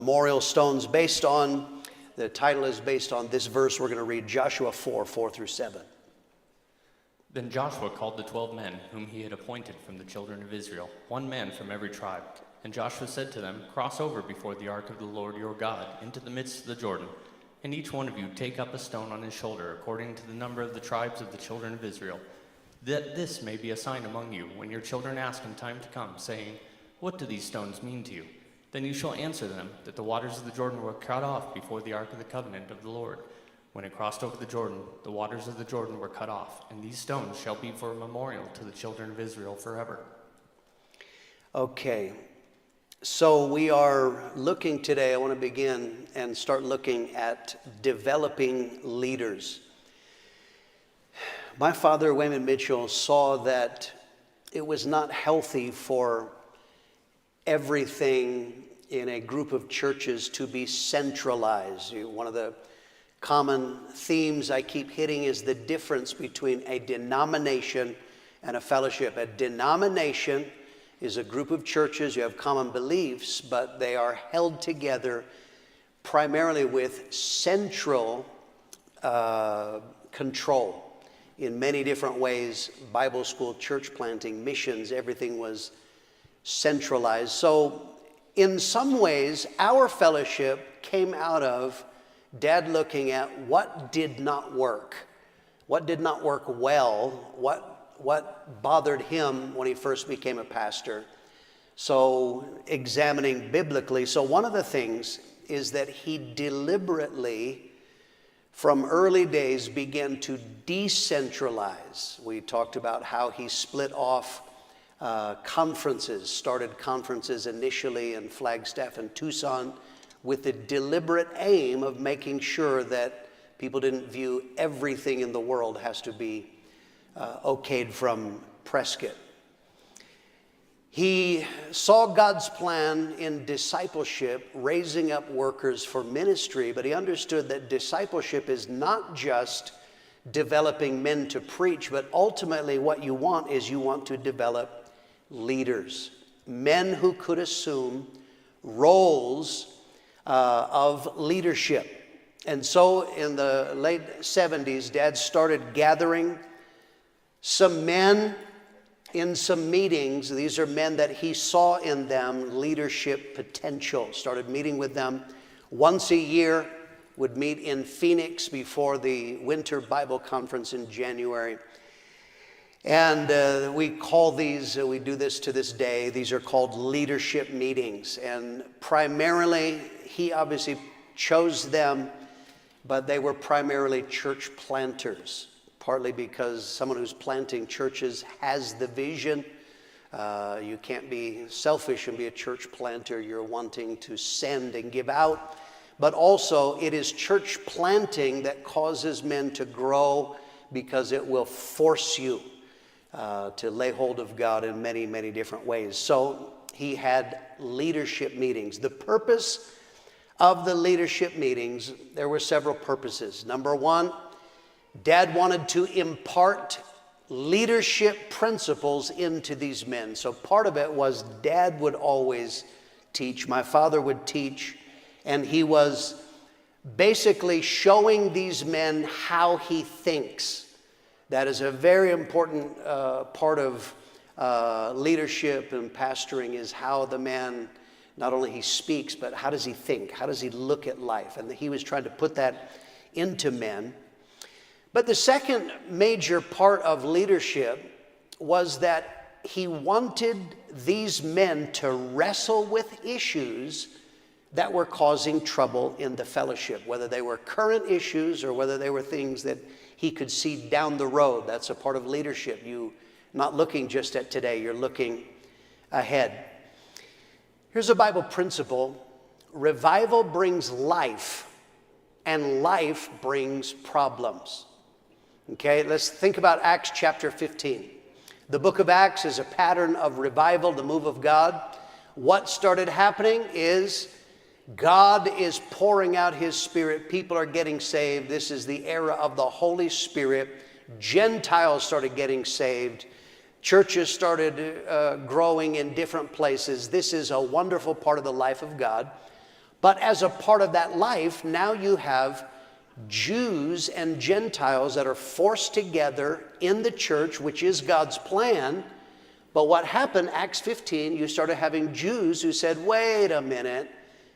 Memorial stones the title is based on this verse. We're going to read Joshua 4 through 7. Then Joshua called the 12 men whom he had appointed from the children of Israel, one man from every tribe. And Joshua said to them, "Cross over before the ark of the Lord your God into the midst of the Jordan, and each one of you take up a stone on his shoulder according to the number of the tribes of the children of Israel, that this may be a sign among you when your children ask in time to come, saying, 'What do these stones mean to you?' Then you shall answer them that the waters of the Jordan were cut off before the ark of the covenant of the Lord. When it crossed over the Jordan, the waters of the Jordan were cut off, and these stones shall be for a memorial to the children of Israel forever." Okay, so we are looking today, I want to begin and start looking at developing leaders. My father, Wayman Mitchell, saw that it was not healthy for everything in a group of churches to be centralized. One of the common themes I keep hitting is the difference between a denomination and a fellowship. A denomination is a group of churches, you have common beliefs, but they are held together primarily with central control. In many different ways, Bible school, church planting, missions, everything was centralized. So in some ways, our fellowship came out of Dad looking at what did not work well, what bothered him when he first became a pastor. So examining biblically. So one of the things is that he deliberately, from early days, began to decentralize. We talked about how he split off conferences, started conferences initially in Flagstaff and Tucson with the deliberate aim of making sure that people didn't view everything in the world has to be okayed from Prescott. He saw God's plan in discipleship, raising up workers for ministry, but he understood that discipleship is not just developing men to preach, but ultimately what you want is you want to develop leaders, men who could assume roles of leadership. And so in the late 70s, Dad started gathering some men in some meetings. These are men that he saw in them leadership potential. Started meeting with them once a year, would meet in Phoenix before the Winter Bible Conference in January. And we call these, we do this to this day, these are called leadership meetings. And primarily, he obviously chose them, but they were primarily church planters, partly because someone who's planting churches has the vision. You can't be selfish and be a church planter. You're wanting to send and give out. But also, it is church planting that causes men to grow because it will force you to lay hold of God in many, many different ways. So he had leadership meetings. The purpose of the leadership meetings, there were several purposes. Number one, Dad wanted to impart leadership principles into these men. So part of it was Dad would always teach, my father would teach, and he was basically showing these men how he thinks. That is a very important part of leadership and pastoring, is how the man, not only he speaks, but how does he think? How does he look at life? And he was trying to put that into men. But the second major part of leadership was that he wanted these men to wrestle with issues that were causing trouble in the fellowship, whether they were current issues or whether they were things that he could see down the road. That's a part of leadership. You not looking just at today, you're looking ahead. Here's a Bible principle. Revival brings life, and life brings problems. Okay, let's think about Acts chapter 15. The book of Acts is a pattern of revival, the move of God. What started happening is God is pouring out his Spirit. People are getting saved. This is the era of the Holy Spirit. Gentiles started getting saved. Churches started growing in different places. This is a wonderful part of the life of God. But as a part of that life, now you have Jews and Gentiles that are forced together in the church, which is God's plan. But what happened, Acts 15, you started having Jews who said, wait a minute,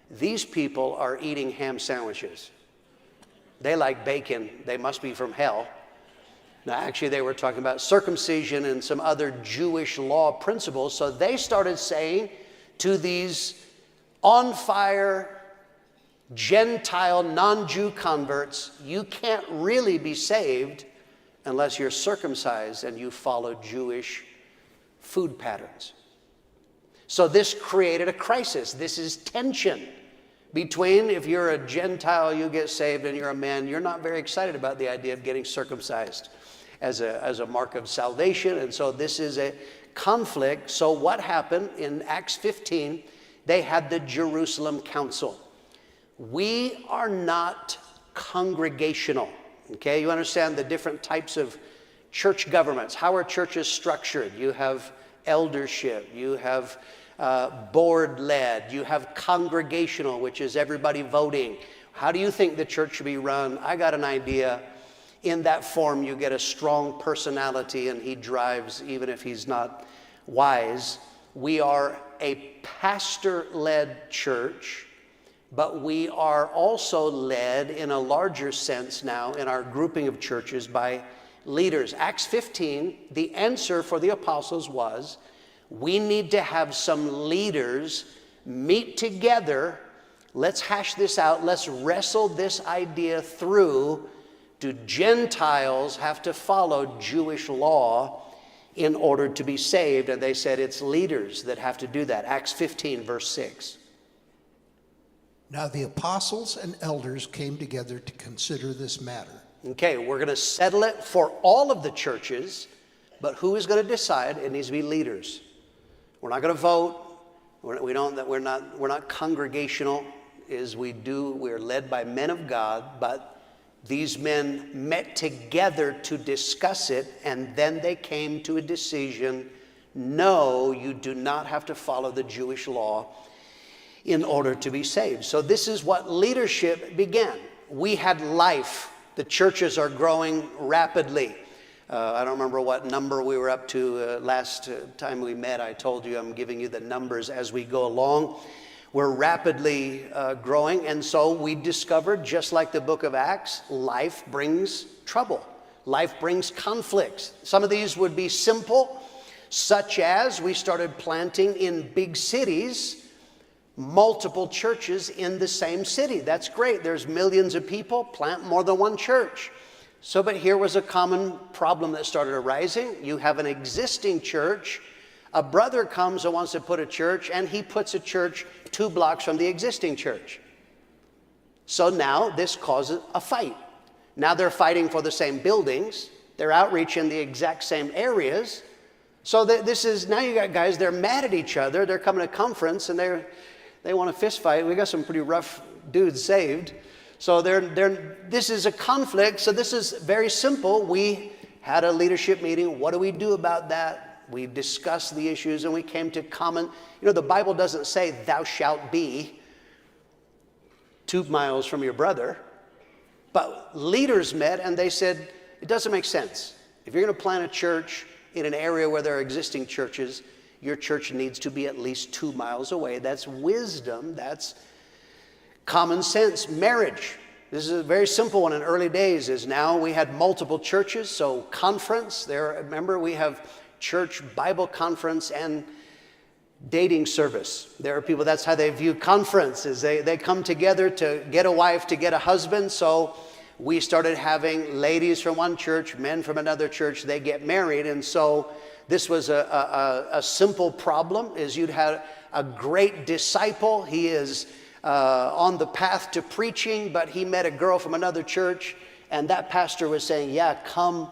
these people are eating ham sandwiches. They like bacon. They must be from hell. Now, actually, they were talking about circumcision and some other Jewish law principles. So they started saying to these on-fire Gentile, non-Jew converts, you can't really be saved unless you're circumcised and you follow Jewish food patterns. So this created a crisis. This is tension between, if you're a Gentile, you get saved, and you're a man, you're not very excited about the idea of getting circumcised as a mark of salvation. And so this is a conflict. So what happened in Acts 15, they had the Jerusalem Council. We are not congregational, okay? You understand the different types of church governments. How are churches structured? You have eldership, you have board-led, you have congregational, which is everybody voting. How do you think the church should be run? I got an idea. In that form, you get a strong personality, and he drives even if he's not wise. We are a pastor-led church, but we are also led in a larger sense now in our grouping of churches by leaders. Acts 15, the answer for the apostles was, we need to have some leaders meet together. Let's hash this out. Let's wrestle this idea through. Do Gentiles have to follow Jewish law in order to be saved? And they said it's leaders that have to do that. Acts 15, verse 6. Now the apostles and elders came together to consider this matter. Okay, we're going to settle it for all of the churches, but who is going to decide? It needs to be leaders. We're not going to vote. We're not congregational. We're led by men of God, but these men met together to discuss it, and then they came to a decision. No, you do not have to follow the Jewish law in order to be saved. So this is what leadership began. We had life. The churches are growing rapidly. I don't remember what number we were up to last time we met. I told you I'm giving you the numbers as we go along. We're rapidly growing, and so we discovered, just like the book of Acts, life brings trouble. Life brings conflicts. Some of these would be simple, such as we started planting in big cities, multiple churches in the same city. That's great. There's millions of people, plant more than one church. So, but here was a common problem that started arising. You have an existing church. A brother comes and wants to put a church, and he puts a church 2 blocks from the existing church. So now this causes a fight. Now they're fighting for the same buildings. They're outreach in the exact same areas. So now you got guys, they're mad at each other. They're coming to conference, and they want to fist fight. We got some pretty rough dudes saved. So this is a conflict. So this is very simple. We had a leadership meeting. What do we do about that? We discussed the issues, and we came to common. The Bible doesn't say thou shalt be 2 miles from your brother. But leaders met, and they said, it doesn't make sense. If you're going to plant a church in an area where there are existing churches, your church needs to be at least 2 miles away. That's wisdom. That's common sense. Marriage. This is a very simple one in early days. Is now we had multiple churches, so conference. Remember, we have church Bible conference and dating service. There are people, that's how they view conference, is they come together to get a wife, to get a husband. So we started having ladies from one church, men from another church, they get married. And so this was a simple problem, is you'd have a great disciple. He is on the path to preaching, but he met a girl from another church, and that pastor was saying, yeah, come,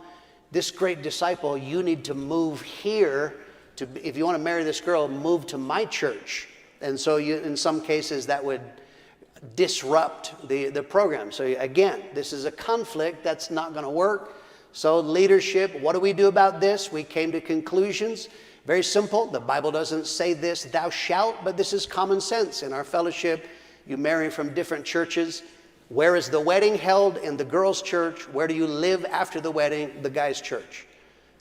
this great disciple, you need to move here. If you want to marry this girl, move to my church. And so in some cases that would disrupt the program. So again, this is a conflict that's not going to work. So leadership, what do we do about this? We came to conclusions. Very simple. The Bible doesn't say this, thou shalt, but this is common sense in our fellowship. You marry from different churches. Where is the wedding held? In the girl's church. Where do you live after the wedding? The guy's church.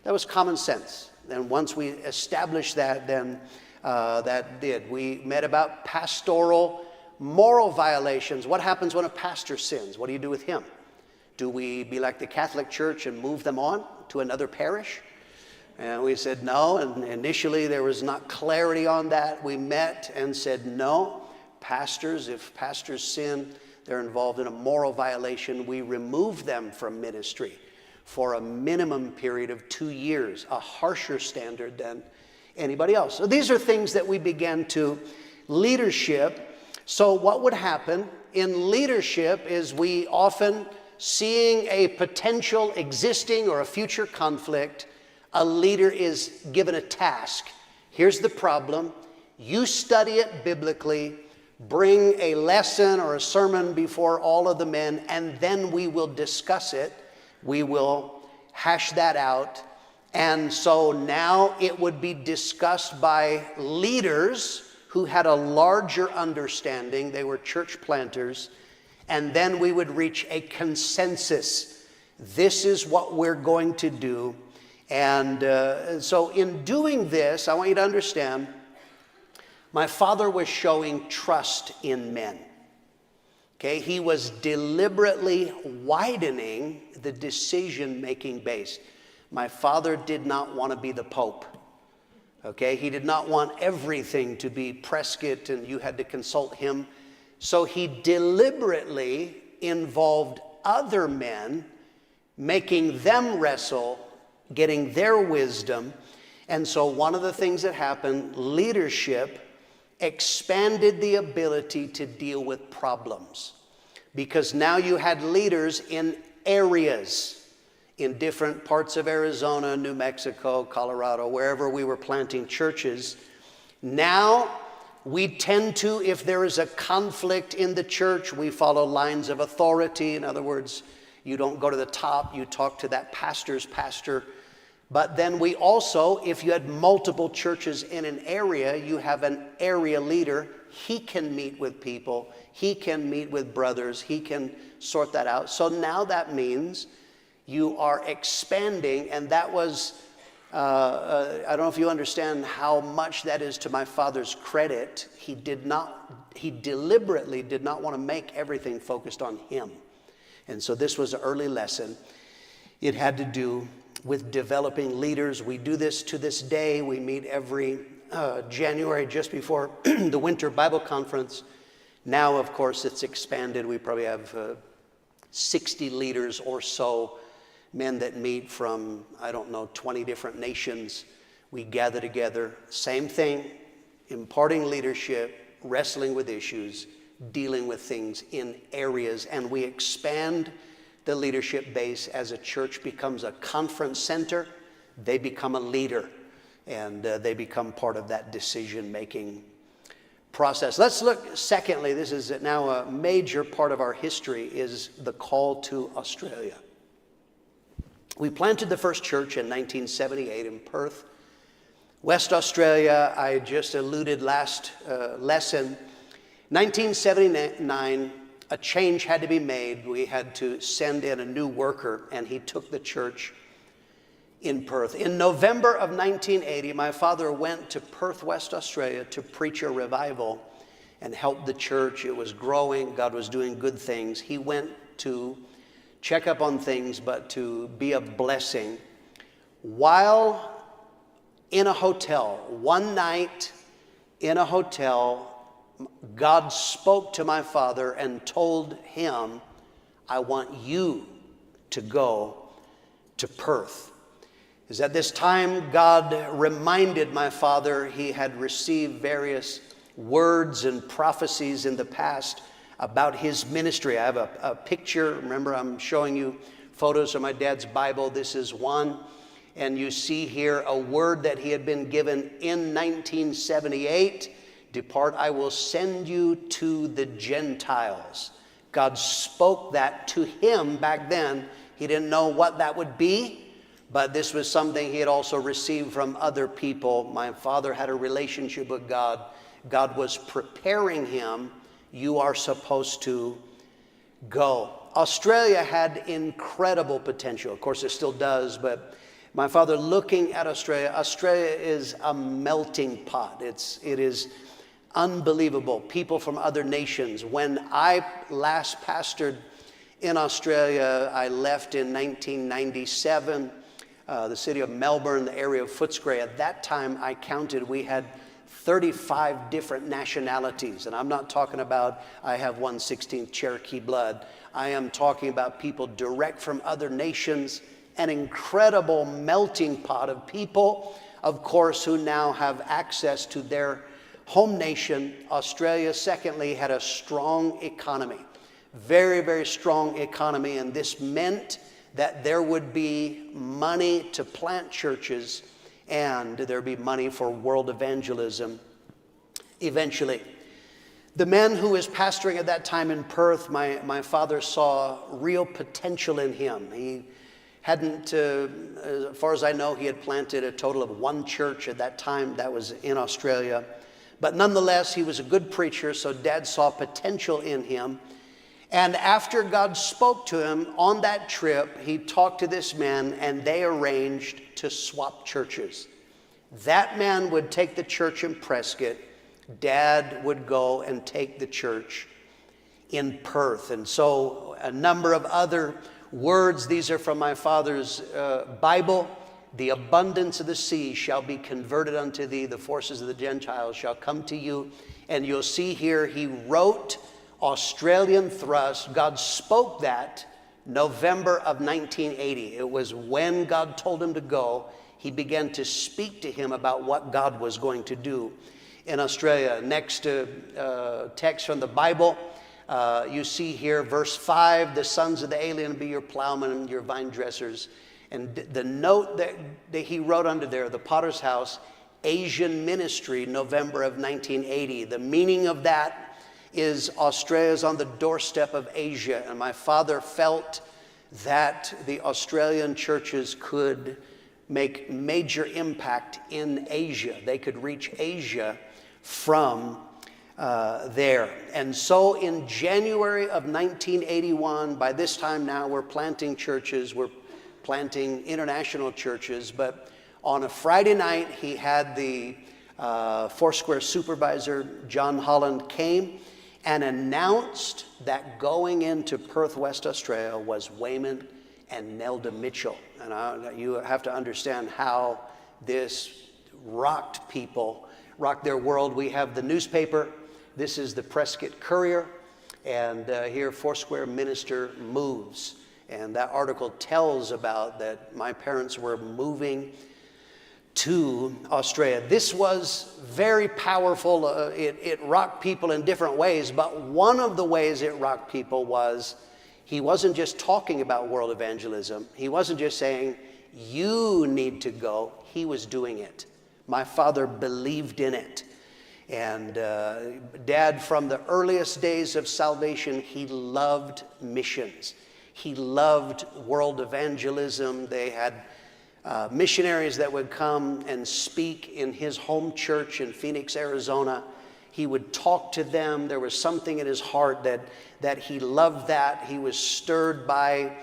That was common sense. And once we established that, then that did. We met about pastoral moral violations. What happens when a pastor sins? What do you do with him? Do we be like the Catholic Church and move them on to another parish? And we said no, and initially there was not clarity on that. We met and said no, pastors, if pastors sin, they're involved in a moral violation, we remove them from ministry for a minimum period of 2 years, a harsher standard than anybody else. So these are things that we began to leadership. So what would happen in leadership is we often, seeing a potential existing or a future conflict, a leader is given a task. Here's the problem. You study it biblically, bring a lesson or a sermon before all of the men, and then we will discuss it. We will hash that out. And so now it would be discussed by leaders who had a larger understanding. They were church planters. And then we would reach a consensus. This is what we're going to do. And so in doing this, I want you to understand, my father was showing trust in men. Okay, he was deliberately widening the decision-making base. My father did not want to be the Pope. Okay, he did not want everything to be Prescott and you had to consult him. So he deliberately involved other men, making them wrestle, getting their wisdom. And so one of the things that happened, leadership expanded the ability to deal with problems. Because now you had leaders in areas, in different parts of Arizona, New Mexico, Colorado, wherever we were planting churches. Now we tend to, if there is a conflict in the church, we follow lines of authority. In other words, you don't go to the top, you talk to that pastor's pastor. But then we also, if you had multiple churches in an area, you have an area leader. He can meet with people. He can meet with brothers. He can sort that out. So now that means you are expanding, and that was, I don't know if you understand how much that is to my father's credit. He deliberately did not want to make everything focused on him. And so this was an early lesson. It had to do with developing leaders. We do this to this day. We meet every January just before the winter Bible conference. Now, of course, it's expanded. We probably have 60 leaders or so, men that meet from, 20 different nations. We gather together. Same thing, imparting leadership, wrestling with issues, dealing with things in areas, and we expand the leadership base. As a church becomes a conference center, they become a leader, and they become part of that decision-making process. Let's look, secondly, this is now a major part of our history, is the call to Australia. We planted the first church in 1978 in Perth, West Australia. I just alluded last lesson. 1979, a change had to be made. We had to send in a new worker, and he took the church in Perth. In November of 1980, my father went to Perth, West Australia to preach a revival and help the church. It was growing. God was doing good things. He went to check up on things, but to be a blessing. While in a hotel, one night in a hotel, God spoke to my father and told him, I want you to go to Perth. Is at this time, God reminded my father he had received various words and prophecies in the past about his ministry. I have a picture. Remember, I'm showing you photos of my dad's Bible. This is one. And you see here a word that he had been given in 1978. Depart, I will send you to the Gentiles. God spoke that to him back then. He didn't know what that would be, but this was something he had also received from other people. My father had a relationship with God. God was preparing him you are supposed to go. Australia had incredible potential. Of course, it still does, but my father looking at Australia, Australia is a melting pot. It is unbelievable. People from other nations. When I last pastored in Australia, I left in 1997, the city of Melbourne, the area of Footscray. At that time, I counted, we had 35 different nationalities. And I'm not talking about I have 1/16 Cherokee blood. I am talking about people direct from other nations, an incredible melting pot of people, of course, who now have access to their home nation. Australia, secondly, had a strong economy, very, very strong economy, and this meant that there would be money to plant churches and there'd be money for world evangelism eventually. The man who was pastoring at that time in Perth, my father saw real potential in him. He hadn't, as far as I know, he had planted a total of one church at that time. That was in Australia. But nonetheless, he was a good preacher, so Dad saw potential in him. And after God spoke to him on that trip, he talked to this man, and they arranged to swap churches. That man would take the church in Prescott. Dad would go and take the church in Perth. And so a number of other words, these are from my father's Bible. The abundance of the sea shall be converted unto thee. The forces of the Gentiles shall come to you. And you'll see here, he wrote Australian thrust. God spoke that November of 1980. It was when God told him to go. He began to speak to him about what God was going to do in Australia. Next text from the Bible, you see here, verse 5, the sons of the alien be your plowmen and your vine dressers. And the note that he wrote under there, the Potter's House, Asian Ministry, November of 1980. The meaning of that is Australia's on the doorstep of Asia. And my father felt that the Australian churches could make major impact in Asia. They could reach Asia from there. And so in January of 1981, by this time now we're planting churches, we're planting international churches, but on a Friday night he had the Foursquare supervisor, John Holland, came and announced that going into Perth, West Australia was Wayman and Nelda Mitchell. And you have to understand how this rocked people, rocked their world. We have the newspaper. This is the Prescott Courier. And here, Foursquare minister moves. And that article tells about that my parents were moving to Australia. This was very powerful. It rocked people in different ways, but one of the ways it rocked people was he wasn't just talking about world evangelism. He wasn't just saying, you need to go. He was doing it. My father believed in it. And Dad, from the earliest days of salvation, he loved missions. He loved world evangelism. They had missionaries that would come and speak in his home church in Phoenix, Arizona. He would talk to them. There was something in his heart that he loved that. He was stirred by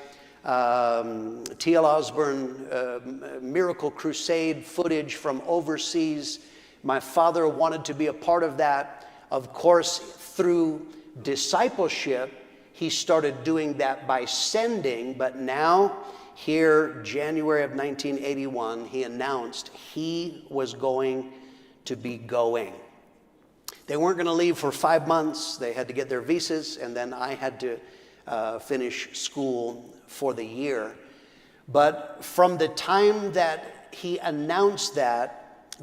T.L. Osborne Miracle Crusade footage from overseas. My father wanted to be a part of that. Of course, through discipleship, he started doing that by sending, but now here, January of 1981, he announced he was going to be going. They weren't going to leave for 5 months. They had to get their visas, and then I had to finish school for the year. But from the time that he announced that,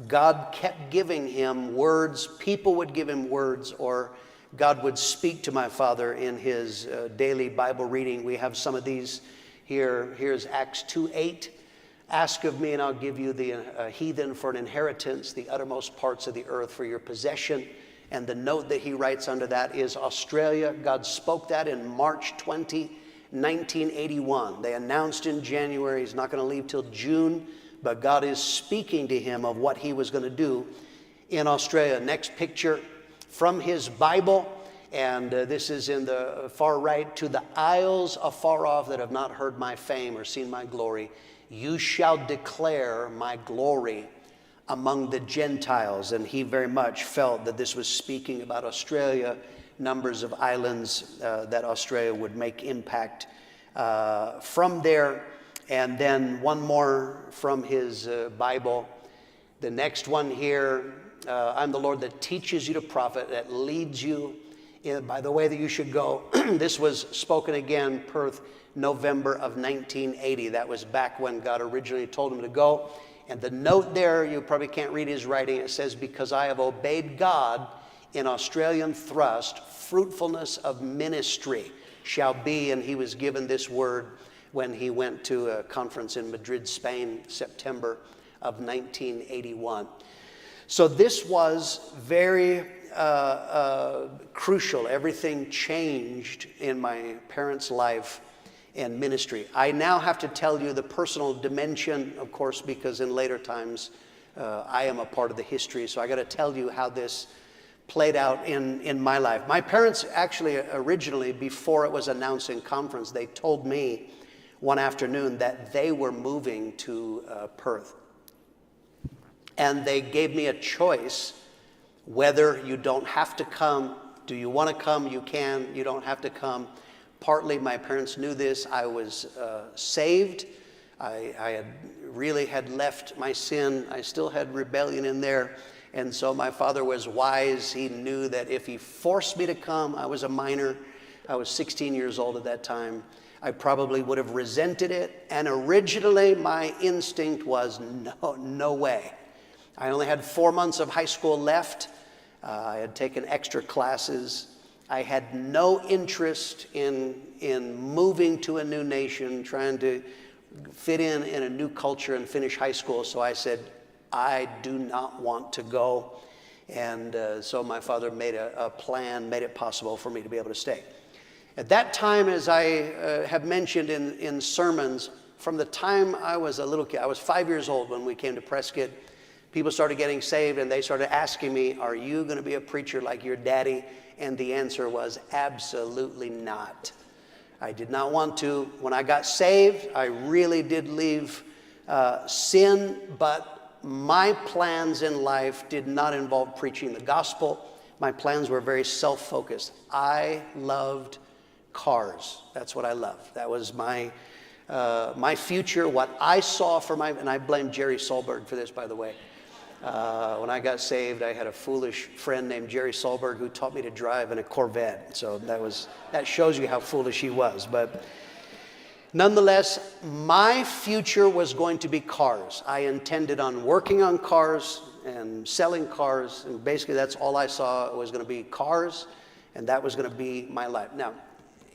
God kept giving him words. People would give him words, or God would speak to my father in his daily Bible reading. We have some of these here. Here's Acts 2:8. Ask of me, and I'll give you the heathen for an inheritance, the uttermost parts of the earth for your possession. And the note that he writes under that is Australia. God spoke that in March 20, 1981. They announced in January he's not going to leave till June, but God is speaking to him of what he was going to do in Australia. Next picture from his Bible, And this is in the far right. To the isles afar off that have not heard my fame or seen my glory, you shall declare my glory among the Gentiles. And he very much felt that this was speaking about Australia, numbers of islands that Australia would make impact from there. And then one more from his Bible. The next one here, I'm the Lord that teaches you to prophet, that leads you by the way that you should go. This was spoken again, Perth, November of 1980. That was back when God originally told him to go. And the note there, you probably can't read his writing. It says, because I have obeyed God in Australian thrust, fruitfulness of ministry shall be. And he was given this word when he went to a conference in Madrid, Spain, September of 1981. So this was very crucial. Everything changed in my parents' life and ministry. I now have to tell you the personal dimension, of course, because in later times I am a part of the history. So I got to tell you how this played out in my life. My parents actually originally, before it was announced in conference, they told me one afternoon that they were moving to Perth. And they gave me a choice whether you don't have to come. Do you want to come? You can. You don't have to come. Partly my parents knew this. I was saved. I had left my sin. I still had rebellion in there. And so my father was wise. He knew that if he forced me to come, I was a minor. I was 16 years old at that time. I probably would have resented it. And originally my instinct was no way. I only had 4 months of high school left. I had taken extra classes. I had no interest in moving to a new nation, trying to fit in a new culture and finish high school. So I said, I do not want to go. And so my father made a plan, made it possible for me to be able to stay. At that time, as I have mentioned in sermons, from the time I was a little kid, I was 5 years old when we came to Prescott. People started getting saved and they started asking me, are you going to be a preacher like your daddy? And the answer was absolutely not. I did not want to. When I got saved, I really did leave sin, but my plans in life did not involve preaching the gospel. My plans were very self-focused. I loved cars. That's what I loved. That was my future, what I saw for and I blame Jerry Solberg for this, by the way. When I got saved, I had a foolish friend named Jerry Solberg who taught me to drive in a Corvette. So that shows you how foolish he was. But nonetheless, my future was going to be cars. I intended on working on cars and selling cars. And basically, that's all I saw was going to be cars. And that was going to be my life. Now,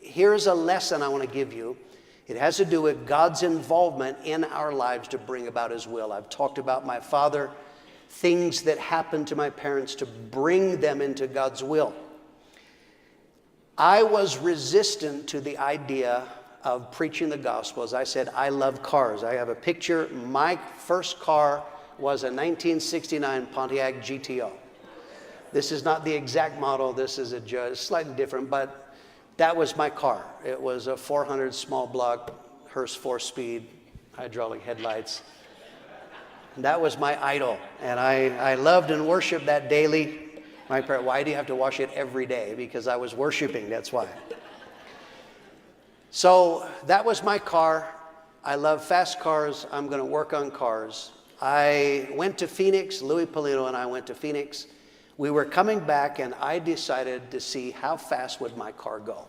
here's a lesson I want to give you. It has to do with God's involvement in our lives to bring about his will. I've talked about my father, things that happened to my parents to bring them into God's will. I was resistant to the idea of preaching the gospel. As I said, I love cars. I have a picture. My first car was a 1969 Pontiac GTO. This is not the exact model. This is slightly different, but that was my car. It was a 400 small block Hearst 4-speed, hydraulic headlights. And that was my idol, and I loved and worshiped that daily. My parents, why do you have to wash it every day? Because I was worshiping, that's why. So that was my car. I love fast cars. I'm going to work on cars. I went to Phoenix. Louis Polino and I went to Phoenix. We were coming back, and I decided to see how fast would my car go.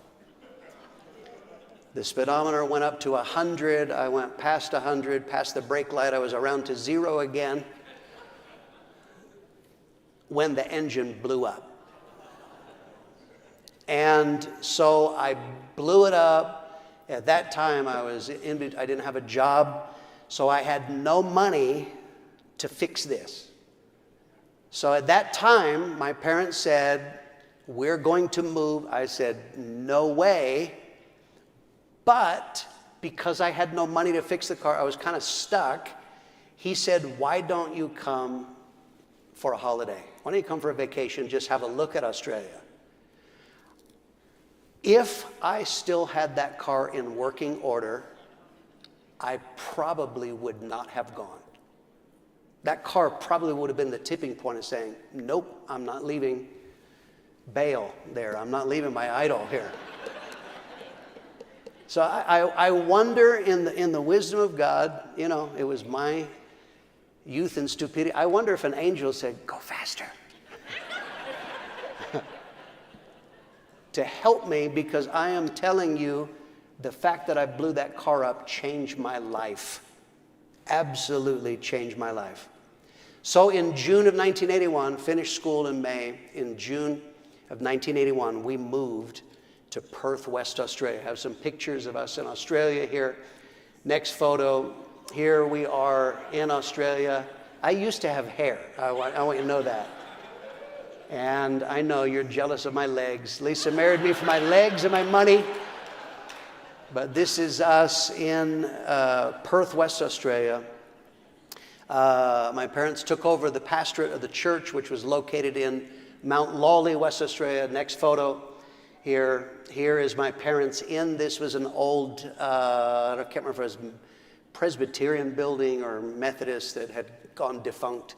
The speedometer went up to 100. I went past 100, past the brake light. I was around to 0 again when the engine blew up. And so I blew it up. At that time, I didn't have a job, so I had no money to fix this. So at that time, my parents said, we're going to move. I said, no way. But because I had no money to fix the car, I was kind of stuck. He said, why don't you come for a holiday? Why don't you come for a vacation, just have a look at Australia? If I still had that car in working order, I probably would not have gone. That car probably would have been the tipping point of saying, nope, I'm not leaving Baal there. I'm not leaving my idol here. So I wonder in the wisdom of God, you know, it was my youth and stupidity. I wonder if an angel said, go faster. To help me, because I am telling you, the fact that I blew that car up changed my life. Absolutely changed my life. So in June of 1981, finished school in May, in June of 1981, we moved to Perth, West Australia. I have some pictures of us in Australia here. Next photo, here we are in Australia. I used to have hair. I want you to know that. And I know you're jealous of my legs. Lisa married me for my legs and my money. But this is us in Perth, West Australia. My parents took over the pastorate of the church, which was located in Mount Lawley, West Australia. Next photo here. Here is my parents in. This was an old, I can't remember if it was Presbyterian building or Methodist that had gone defunct.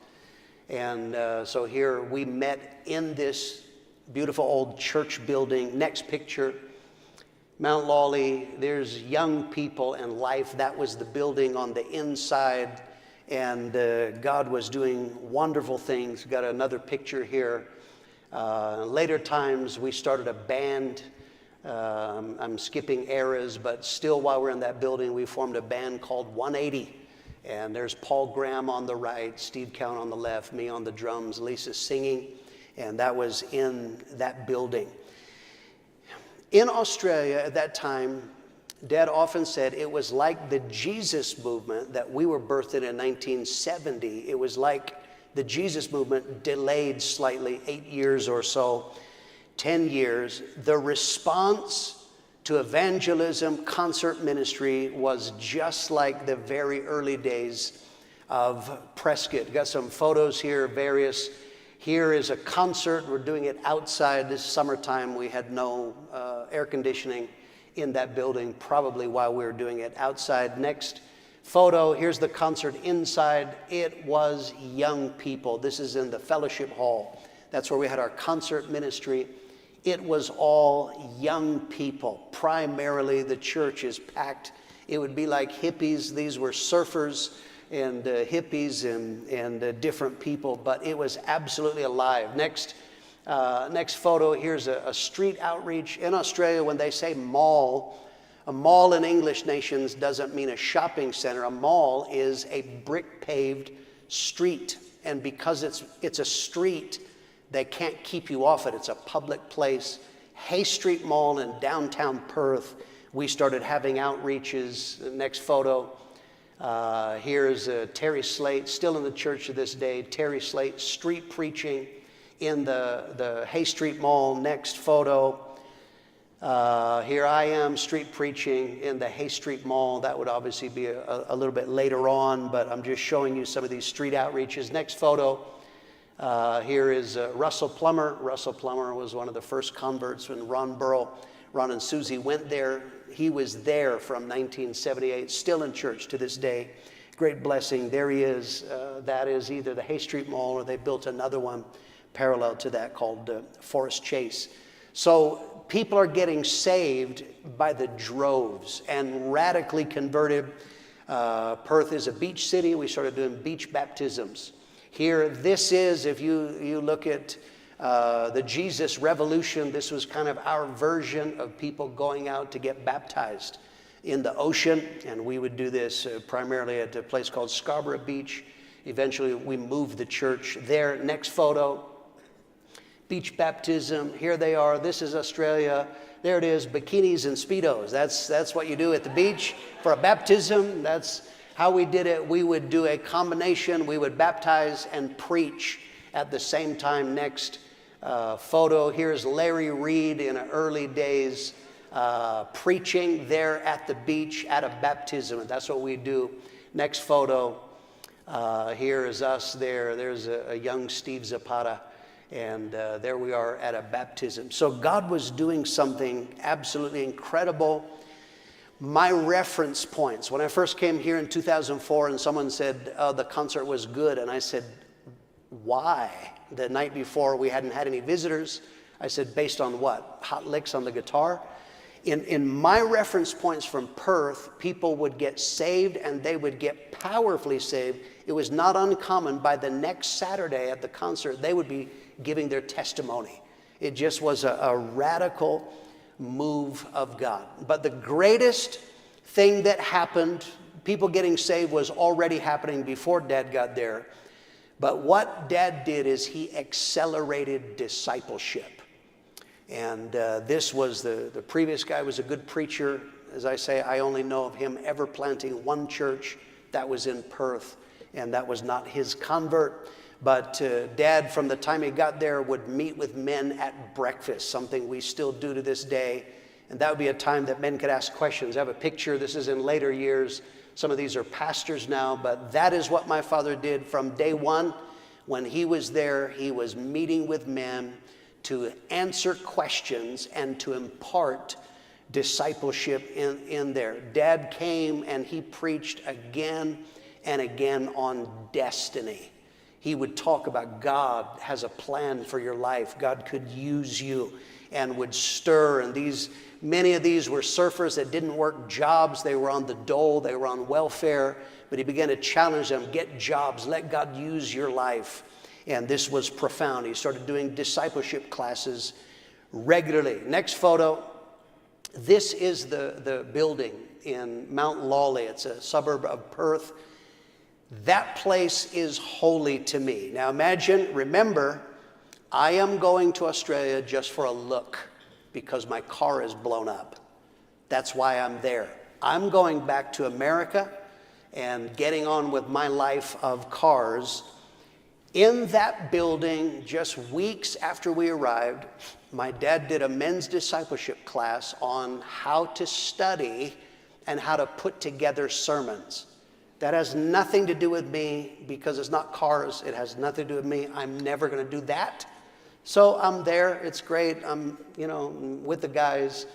And so here we met in this beautiful old church building. Next picture, Mount Lawley. There's young people and life. That was the building on the inside. And God was doing wonderful things. Got another picture here. Later times, we started a band. I'm skipping eras, but still while we're in that building, we formed a band called 180. And there's Paul Graham on the right, Steve Count on the left, me on the drums, Lisa singing, and that was in that building. In Australia at that time, Dad often said it was like the Jesus movement that we were birthed in 1970. It was like the Jesus movement delayed slightly 8 years or so, 10 years. The response to evangelism, concert ministry was just like the very early days of Prescott. Got some photos here, various. Here is a concert. We're doing it outside. This summertime. We had no air conditioning in that building, probably while we were doing it outside. Next photo, here's the concert inside. It was young people. This is in the fellowship hall. That's where we had our concert ministry. It was all young people. Primarily, the church is packed. It would be like hippies. These were surfers and hippies and different people, but it was absolutely alive. Next photo, here's a street outreach. In Australia, when they say mall, a mall in English nations doesn't mean a shopping center. A mall is a brick-paved street, and because it's a street, they can't keep you off it. It's a public place. Hay Street Mall in downtown Perth, we started having outreaches. Next photo. Here's Terry Slate, still in the church to this day. Terry Slate, street preaching in the Hay Street Mall. Next photo. Here I am, street preaching in the Hay Street Mall. That would obviously be a little bit later on, but I'm just showing you some of these street outreaches. Next photo. Here is Russell Plummer. Russell Plummer was one of the first converts when Ron and Susie went there. He was there from 1978, still in church to this day. Great blessing. There he is. That is either the Hay Street Mall or they built another one parallel to that called Forest Chase. So people are getting saved by the droves and radically converted. Perth is a beach city. We started doing beach baptisms. Here, this is, if you look at the Jesus Revolution, this was kind of our version of people going out to get baptized in the ocean. And we would do this primarily at a place called Scarborough Beach. Eventually, we moved the church there. Next photo, beach baptism. Here they are. This is Australia. There it is, bikinis and Speedos. That's what you do at the beach for a baptism. That's how we did it. We would do a combination. We would baptize and preach at the same time. Next photo. Here's Larry Reed in early days preaching there at the beach at a baptism. And that's what we do. Next photo. Here is us there. There's a young Steve Zapata. And there we are at a baptism. So God was doing something absolutely incredible. My reference points, when I first came here in 2004 and someone said, oh, the concert was good, and I said, why? The night before we hadn't had any visitors. I said, based on what? Hot licks on the guitar? In my reference points from Perth, people would get saved and they would get powerfully saved. It was not uncommon by the next Saturday at the concert, they would be giving their testimony. It just was a radical move of God. But the greatest thing that happened, people getting saved, was already happening before Dad got there. But what Dad did is he accelerated discipleship. And this was the previous guy was a good preacher. As I say, I only know of him ever planting one church. That was in Perth, and that was not his convert. But Dad, from the time he got there, would meet with men at breakfast, something we still do to this day. And that would be a time that men could ask questions. I have a picture. This is in later years. Some of these are pastors now, but that is what my father did from day one. When he was there, he was meeting with men to answer questions and to impart discipleship in there. Dad came and he preached again and again on destiny. He would talk about God has a plan for your life. God could use you, and would stir. And many of these were surfers that didn't work jobs. They were on the dole. They were on welfare. But he began to challenge them, get jobs. Let God use your life. And this was profound. He started doing discipleship classes regularly. Next photo. This is the building in Mount Lawley. It's a suburb of Perth. That place is holy to me. Now remember, I am going to Australia just for a look because my car is blown up. That's why I'm there. I'm going back to America and getting on with my life of cars. In that building, just weeks after we arrived, my dad did a men's discipleship class on how to study and how to put together sermons. That has nothing to do with me because it's not cars. It has nothing to do with me. I'm never going to do that. So I'm there. It's great. I'm, with the guys.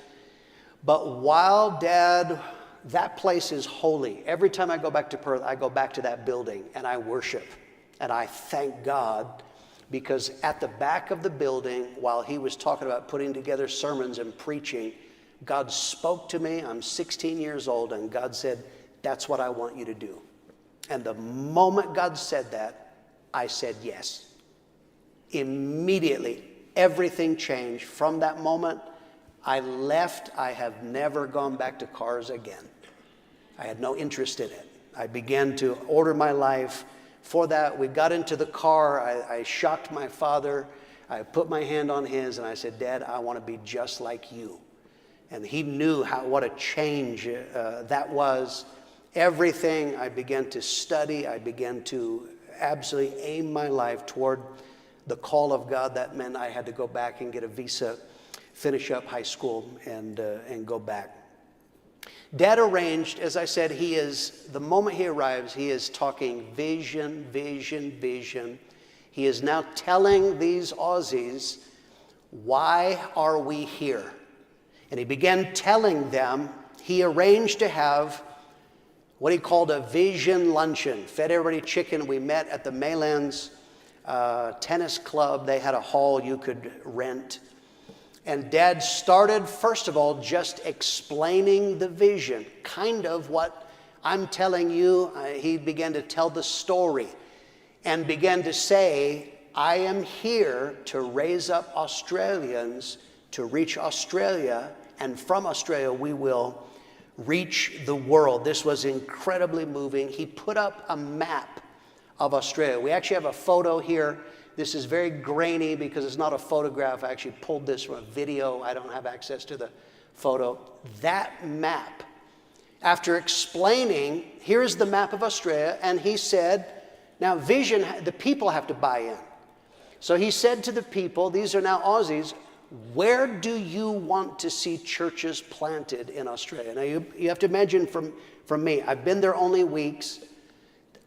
But while that place is holy. Every time I go back to Perth, I go back to that building and I worship. And I thank God, because at the back of the building, while he was talking about putting together sermons and preaching, God spoke to me. I'm 16 years old, and God said, that's what I want you to do. And the moment God said that, I said yes. Immediately, everything changed. From that moment, I left. I have never gone back to cars again. I had no interest in it. I began to order my life. For that, we got into the car. I shocked my father. I put my hand on his, and I said, Dad, I want to be just like you. And he knew what a change that was. Everything, I began to study. I began to absolutely aim my life toward the call of God. That meant I had to go back and get a visa, finish up high school, and go back. Dad arranged, as I said, the moment he arrives, he is talking vision, vision, vision. He is now telling these Aussies, why are we here? And he began telling them, he arranged to have what he called a vision luncheon. Fed everybody chicken. We met at the Maylands tennis club. They had a hall you could rent. And Dad started, first of all, just explaining the vision, kind of what I'm telling you. He began to tell the story and began to say, I am here to raise up Australians to reach Australia, and from Australia we will reach the world. This was incredibly moving. He put up a map of Australia. We actually have a photo here. This is very grainy because it's not a photograph. I actually pulled this from a video. I don't have access to the photo. That map, after explaining, here's the map of Australia, and he said, now vision, the people have to buy in. So he said to the people, these are now Aussies, where do you want to see churches planted in Australia? Now you have to imagine from me, I've been there only weeks.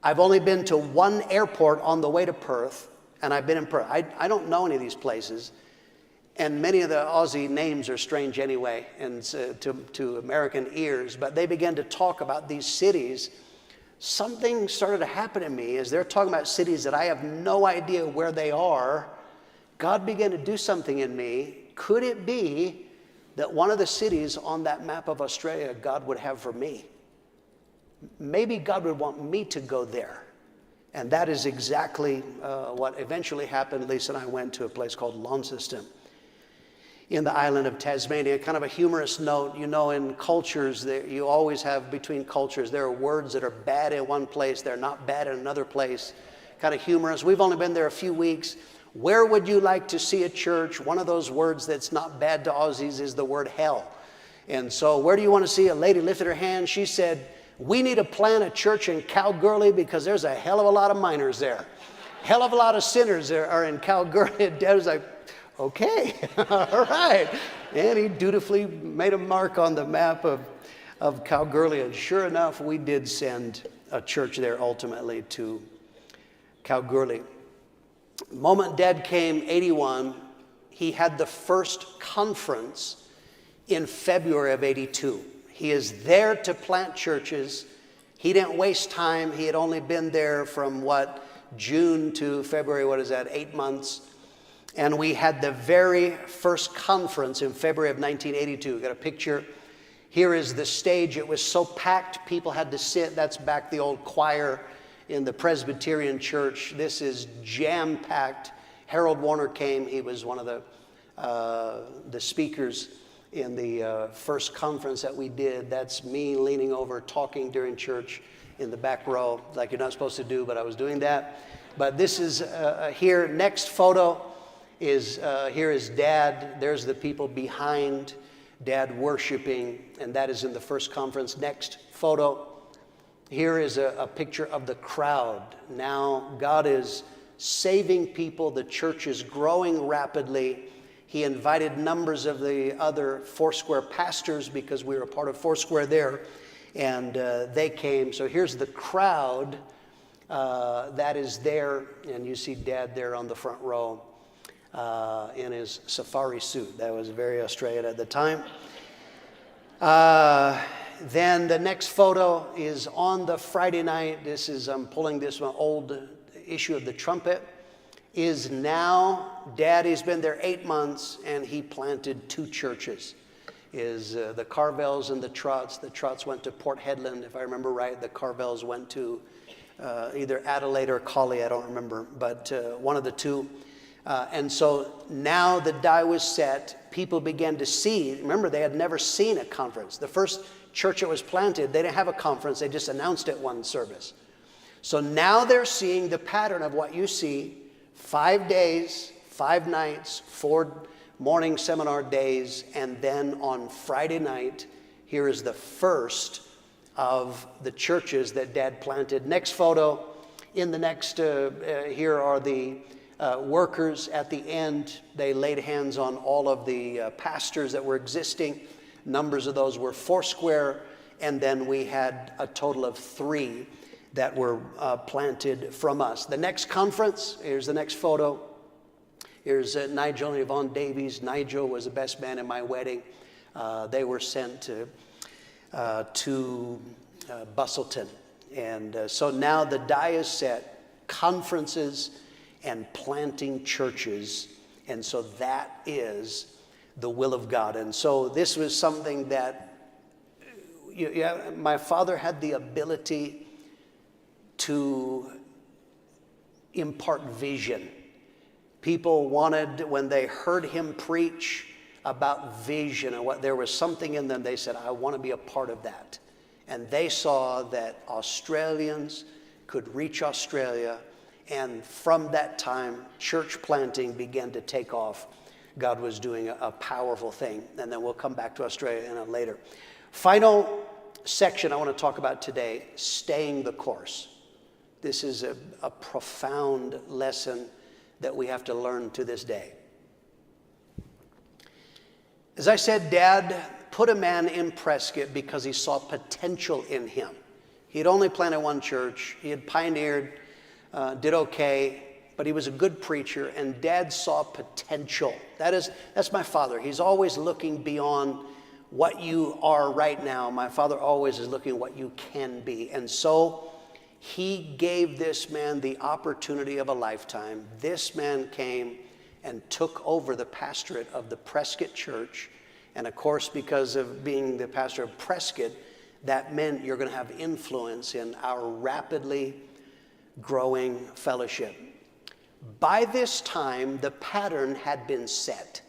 I've only been to one airport on the way to Perth. and I've been in Perth. I don't know any of these places, and many of the Aussie names are strange anyway, and to American ears, but they began to talk about these cities. Something started to happen to me as they're talking about cities that I have no idea where they are. God began to do something in me. Could it be that one of the cities on that map of Australia God would have for me? Maybe God would want me to go there. And that is exactly what eventually happened. Lisa and I went to a place called Launceston in the island of Tasmania. Kind of a humorous note, you know, in cultures, you always have between cultures, there are words that are bad in one place, they're not bad in another place. Kind of humorous. We've only been there a few weeks. Where would you like to see a church? One of those words that's not bad to Aussies is the word hell. And so where do you want to see? A lady lifted her hand. She said, we need to plant a church in Kalgoorlie because there's a hell of a lot of miners there. Hell of a lot of sinners there are in Kalgoorlie. Dad was like, okay, all right. And he dutifully made a mark on the map of Kalgoorlie. And sure enough, we did send a church there ultimately to Kalgoorlie. The moment Dad came, 81, he had the first conference in February of 82. He is there to plant churches. He didn't waste time. He had only been there from June to February, 8 months. And we had the very first conference in February of 1982. Got a picture. Here is the stage. It was so packed, people had to sit. That's back the old choir in the Presbyterian church. This is jam-packed. Harold Warner came. He was one of the speakers in the first conference that we did. That's me leaning over, talking during church in the back row, like you're not supposed to do, but I was doing that. But this is here. Next photo is, here is Dad. There's the people behind Dad worshiping, and that is in the first conference. Next photo. Here is a picture of the crowd. Now God is saving people. The church is growing rapidly. He invited numbers of the other Foursquare pastors because we were a part of Foursquare there, and they came. So here's the crowd that is there, and you see Dad there on the front row in his safari suit. That was very Australian at the time. Then the next photo is on the Friday night. This is, I'm pulling this one, old issue of the Trumpet. Is now, Daddy's been there 8 months, and he planted 2 churches. Is the Carvels and the Trotts. The Trotts went to Port Hedland, if I remember right. The Carvels went to either Adelaide or Collie, I don't remember, but one of the two. And so now the die was set. People began to see. Remember, they had never seen a conference. The first church that was planted, they didn't have a conference. They just announced it one service. So now they're seeing the pattern of what you see. 5 days, 5 nights, 4 morning seminar days, and then on Friday night, here is the first of the churches that Dad planted. Next photo. In the next, here are the workers at the end. They laid hands on all of the pastors that were existing. Numbers of those were Foursquare, and then we had a total of 3 that were planted from us. The next conference, here's the next photo. Here's Nigel and Yvonne Davies. Nigel was the best man in my wedding. They were sent to Busselton. And so now the die is set, conferences and planting churches. And so that is the will of God. And so this was something that my father had the ability to impart vision. People wanted, when they heard him preach about vision and what there was something in them, they said, I want to be a part of that. And they saw that Australians could reach Australia, and from that time, church planting began to take off. God was doing a powerful thing, and then we'll come back to Australia later. Final section I want to talk about today, staying the course. This is a profound lesson that we have to learn to this day. As I said, Dad put a man in Prescott because he saw potential in him. He had only planted one church. He had pioneered, did okay. but he was a good preacher, and Dad saw potential. That's my father. He's always looking beyond what you are right now. My father always is looking at what you can be. And so he gave this man the opportunity of a lifetime. This man came and took over the pastorate of the Prescott Church. And of course, because of being the pastor of Prescott, that meant you're going to have influence in our rapidly growing fellowship. By this time, the pattern had been set.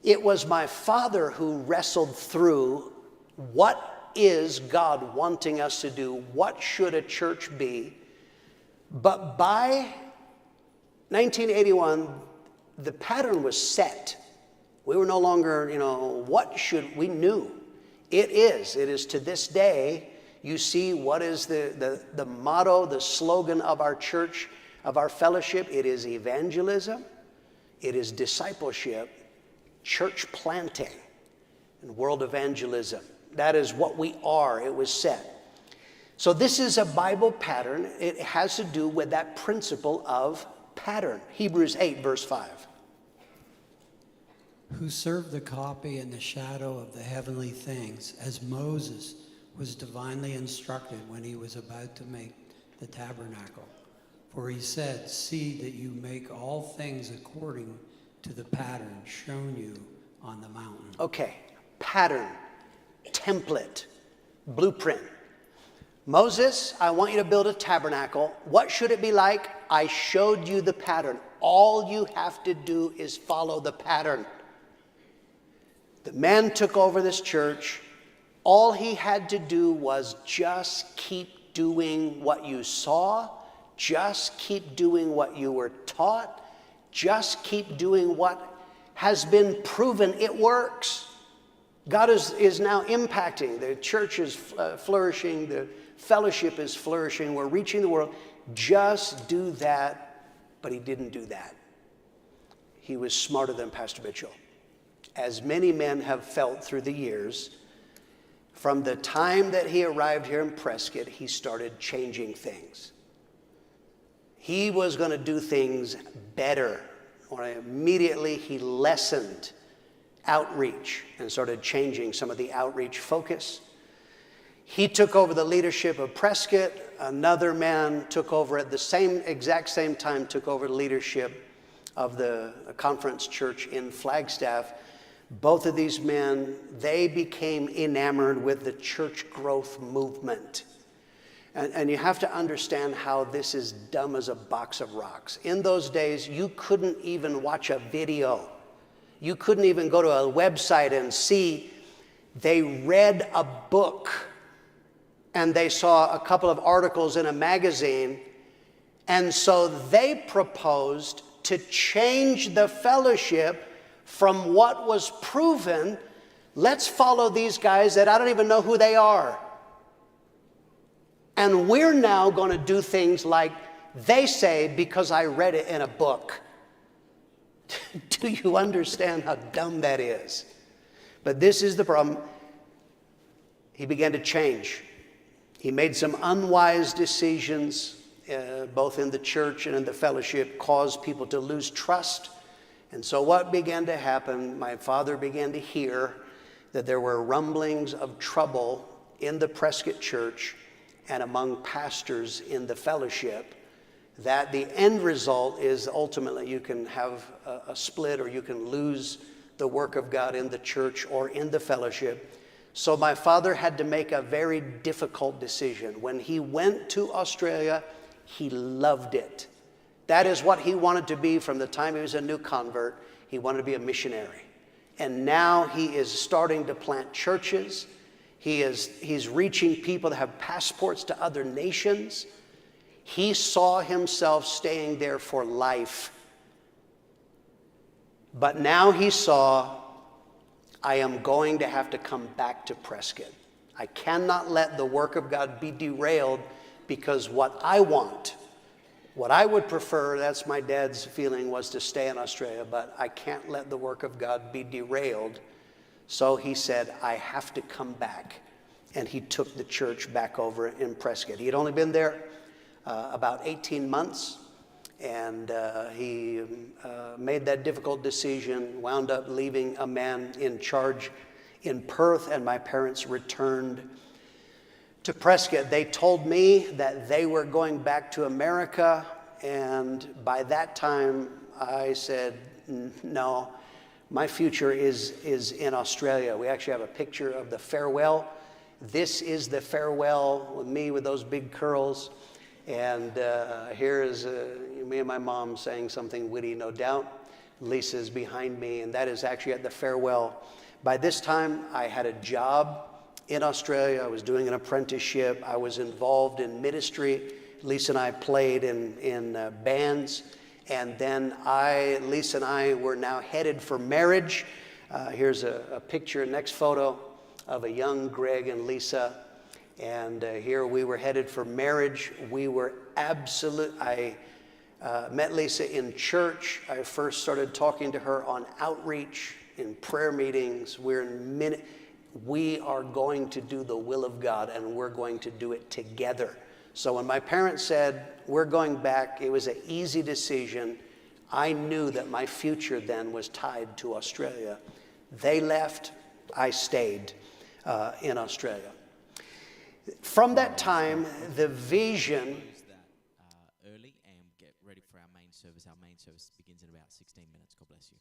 It was my father who wrestled through, what is God wanting us to do? What should a church be? But by 1981, the pattern was set. We were no longer, we knew. It is to this day. You see what is the motto, the slogan of our church, of our fellowship. It is evangelism, it is discipleship, church planting, and world evangelism. That is what we are. It was set. So this is a Bible pattern. It has to do with that principle of pattern. Hebrews 8, verse 5. Who served the copy in the shadow of the heavenly things, as Moses was divinely instructed when he was about to make the tabernacle. For he said, see that you make all things according to the pattern shown you on the mountain. Okay, pattern, template, blueprint. Moses, I want you to build a tabernacle. What should it be like? I showed you the pattern. All you have to do is follow the pattern. The man took over this church. All he had to do was just keep doing what you saw, just keep doing what you were taught, just keep doing what has been proven it works. God is now impacting. The church is flourishing. The fellowship is flourishing. We're reaching the world. Just do that. But he didn't do that. He was smarter than Pastor Mitchell. As many men have felt through the years, from the time that he arrived here in Prescott, he started changing things. He was going to do things better. Immediately, he lessened outreach and started changing some of the outreach focus. He took over the leadership of Prescott. Another man took over at the exact same time, took over the leadership of the conference church in Flagstaff. Both of these men, they became enamored with the church growth movement. And you have to understand how this is dumb as a box of rocks. In those days, you couldn't even watch a video. You couldn't even go to a website and see. They read a book and they saw a couple of articles in a magazine. And so they proposed to change the fellowship from what was proven. Let's follow these guys that I don't even know who they are. And we're now going to do things like they say because I read it in a book. Do you understand how dumb that is? But this is the problem. He began to change. He made some unwise decisions, both in the church and in the fellowship, caused people to lose trust. And so what began to happen, my father began to hear that there were rumblings of trouble in the Prescott church and among pastors in the fellowship, that the end result is ultimately you can have a split, or you can lose the work of God in the church or in the fellowship. So my father had to make a very difficult decision. When he went to Australia, he loved it. That is what he wanted to be from the time he was a new convert. He wanted to be a missionary. And now he is starting to plant churches. He's reaching people that have passports to other nations. He saw himself staying there for life. But now he saw, I am going to have to come back to Prescott. I cannot let the work of God be derailed because what I want, what I would prefer, that's my dad's feeling, was to stay in Australia, but I can't let the work of God be derailed. So he said, I have to come back. And he took the church back over in Prescott. He had only been there about 18 months. And he made that difficult decision, wound up leaving a man in charge in Perth, and my parents returned to Prescott. They told me that they were going back to America, and by that time I said, no, my future is in Australia. We actually have a picture of the farewell. This is the farewell with me with those big curls. And here is me and my mom saying something witty, no doubt. Lisa's behind me, and that is actually at the farewell. By this time, I had a job in Australia. I was doing an apprenticeship. I was involved in ministry. Lisa and I played in bands. And then Lisa and I were now headed for marriage. Here's a picture, next photo, of a young Greg and Lisa. And here we were headed for marriage. We were I met Lisa in church. I first started talking to her on outreach, in prayer meetings. We are going to do the will of God, and we're going to do it together. So when my parents said, we're going back, it was an easy decision. I knew that my future then was tied to Australia. They left, I stayed in Australia. From that time, the vision... Early and get ready for our main service. Our main service begins in about 16 minutes. God bless you.